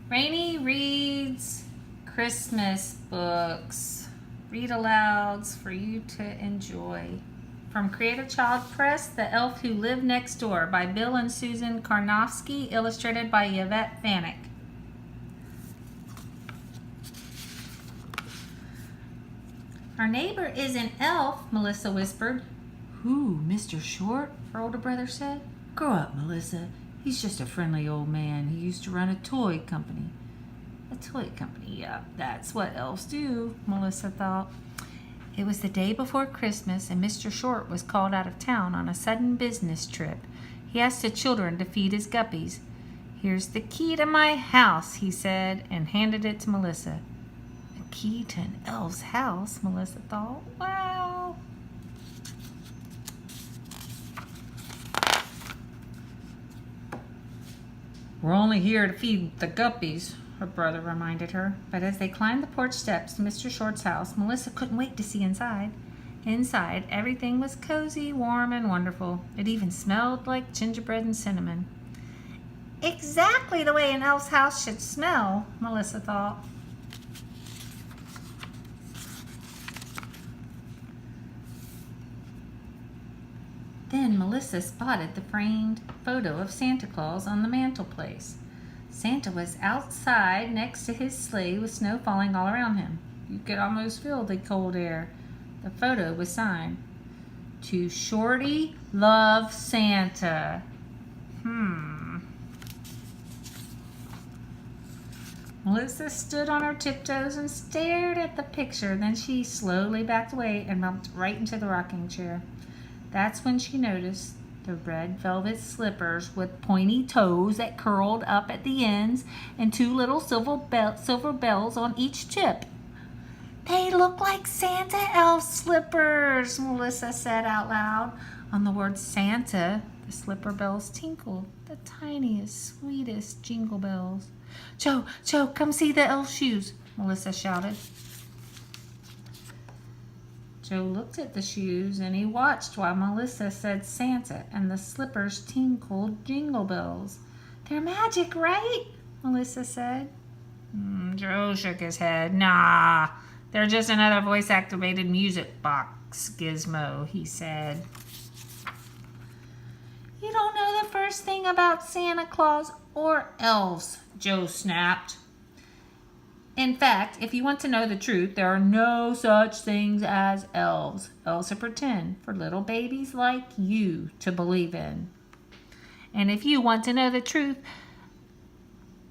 Rainey reads Christmas books. Read alouds for you to enjoy. From Creative Child Press, The Elf Who Lived Next Door by Bill and Susan Karnofsky, illustrated by Yvette Vanek. Our neighbor is an elf, Melissa whispered. Who, Mr. Short? Her older brother said. Grow up, Melissa. He's just a friendly old man. He used to run a toy company. A toy company, yeah, that's what elves do, Melissa thought. It was the day before Christmas, and Mr. Short was called out of town on a sudden business trip. He asked the children to feed his guppies. Here's the key to my house, he said, and handed it to Melissa. A key to an elf's house, Melissa thought. Wow. We're only here to feed the guppies, her brother reminded her. But as they climbed the porch steps to Mr. Short's house, Melissa couldn't wait to see inside. Inside, everything was cozy, warm, and wonderful. It even smelled like gingerbread and cinnamon. Exactly the way an elf's house should smell, Melissa thought. Then Melissa spotted the framed photo of Santa Claus on the mantelpiece. Santa was outside next to his sleigh with snow falling all around him. You could almost feel the cold air. The photo was signed, "To Shorty, Love Santa." Melissa stood on her tiptoes and stared at the picture. Then she slowly backed away and bumped right into the rocking chair. That's when she noticed the red velvet slippers with pointy toes that curled up at the ends and two little silver bells on each tip. They look like Santa elf slippers, Melissa said out loud. On the word Santa, the slipper bells tinkled, the tiniest, sweetest jingle bells. Joe, come see the elf shoes, Melissa shouted. Joe looked at the shoes and he watched while Melissa said Santa and the slippers tinkled jingle bells. They're magic, right? Melissa said. Joe shook his head. Nah, they're just another voice-activated music box gizmo, he said. You don't know the first thing about Santa Claus or elves, Joe snapped. In fact, if you want to know the truth, there are no such things as elves. Elves are pretend for little babies like you to believe in. And if you want to know the truth,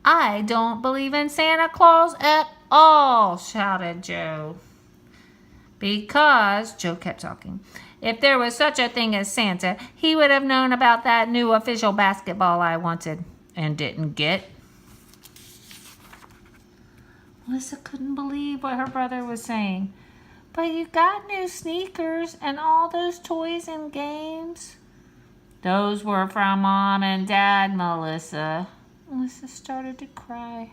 I don't believe in Santa Claus at all, shouted Joe. Because, Joe kept talking, if there was such a thing as Santa, he would have known about that new official basketball I wanted and didn't get. Melissa couldn't believe what her brother was saying. But you got new sneakers and all those toys and games. Those were from Mom and Dad, Melissa. Melissa started to cry.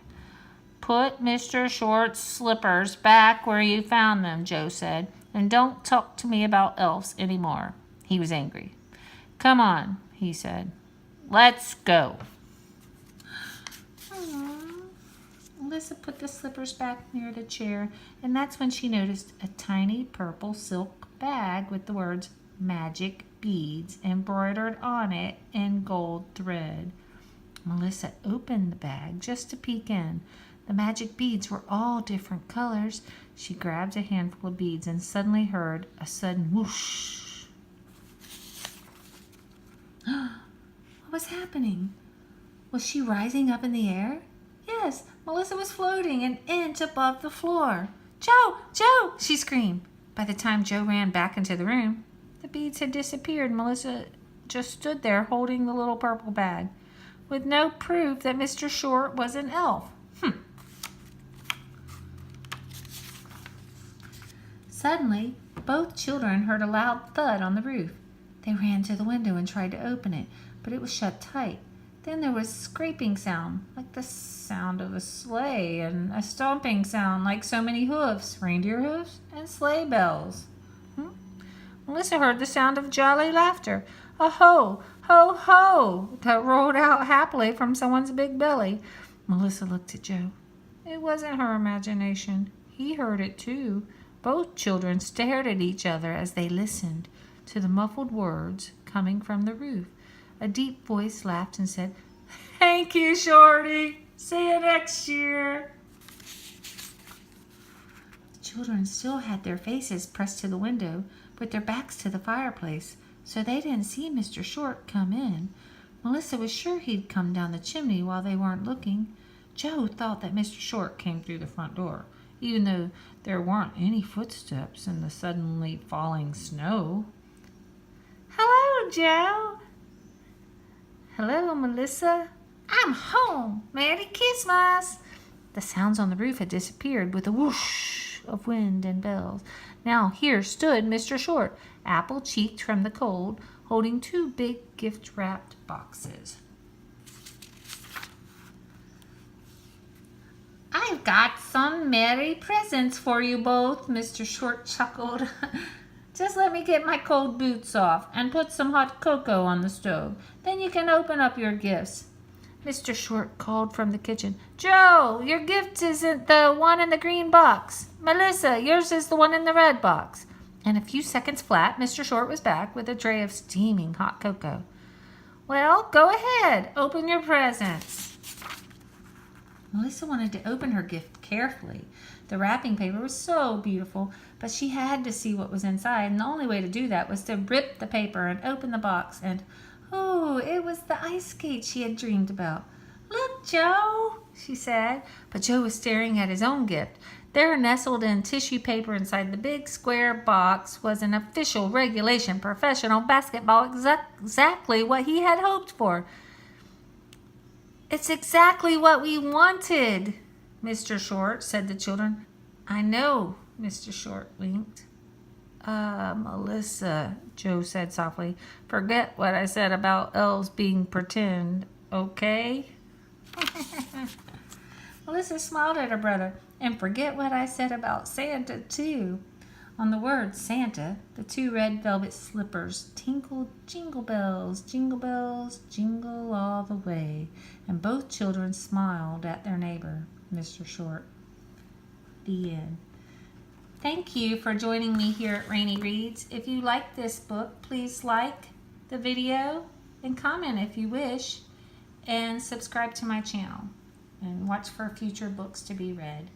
Put Mr. Short's slippers back where you found them, Joe said, and don't talk to me about elves anymore. He was angry. Come on, he said. Let's go. Melissa put the slippers back near the chair, and that's when she noticed a tiny purple silk bag with the words magic beads embroidered on it in gold thread. Melissa opened the bag just to peek in. The magic beads were all different colors. She grabbed a handful of beads and suddenly heard a sudden whoosh. What was happening? Was she rising up in the air? Yes, Melissa was floating an inch above the floor. Joe, she screamed. By the time Joe ran back into the room, the beads had disappeared. Melissa just stood there holding the little purple bag with no proof that Mr. Short was an elf. Suddenly, both children heard a loud thud on the roof. They ran to the window and tried to open it, but it was shut tight. Then there was a scraping sound, like the sound of a sleigh, and a stomping sound like so many hooves, reindeer hooves, and sleigh bells. Melissa heard the sound of jolly laughter, a ho, ho, ho, that rolled out happily from someone's big belly. Melissa looked at Joe. It wasn't her imagination. He heard it too. Both children stared at each other as they listened to the muffled words coming from the roof. A deep voice laughed and said, "Thank you, Shorty. See you next year." The children still had their faces pressed to the window, with their backs to the fireplace, so they didn't see Mr. Short come in. Melissa was sure he'd come down the chimney while they weren't looking. Joe thought that Mr. Short came through the front door, even though there weren't any footsteps in the suddenly falling snow. "Hello, Joe." "Hello, Melissa." "I'm home. Merry Christmas." The sounds on the roof had disappeared with a whoosh of wind and bells. Now here stood Mr. Short, apple-cheeked from the cold, holding 2 big gift-wrapped boxes. "I've got some merry presents for you both," Mr. Short chuckled. "Just let me get my cold boots off and put some hot cocoa on the stove. Then you can open up your gifts." Mr. Short called from the kitchen, "Joe, your gift isn't the one in the green box. Melissa, yours is the one in the red box." And a few seconds flat, Mr. Short was back with a tray of steaming hot cocoa. "Well, go ahead. Open your presents." Melissa wanted to open her gift carefully. The wrapping paper was so beautiful, but she had to see what was inside, and the only way to do that was to rip the paper and open the box, and oh, it was the ice skates she had dreamed about. "Look, Joe," she said, but Joe was staring at his own gift. There, nestled in tissue paper inside the big square box, was an official regulation professional basketball, exactly what he had hoped for. "It's exactly what we wanted, Mr. Short," said the children. "I know," Mr. Short winked. Melissa," Joe said softly, "forget what I said about elves being pretend, okay?" Melissa smiled at her brother. "And forget what I said about Santa, too." On the word Santa, the 2 red velvet slippers tinkled jingle bells, jingle all the way, and both children smiled at their neighbor, Mr. Short. The end. Thank you for joining me here at Rainey Reads. If you like this book, please like the video and comment if you wish, and subscribe to my channel and watch for future books to be read.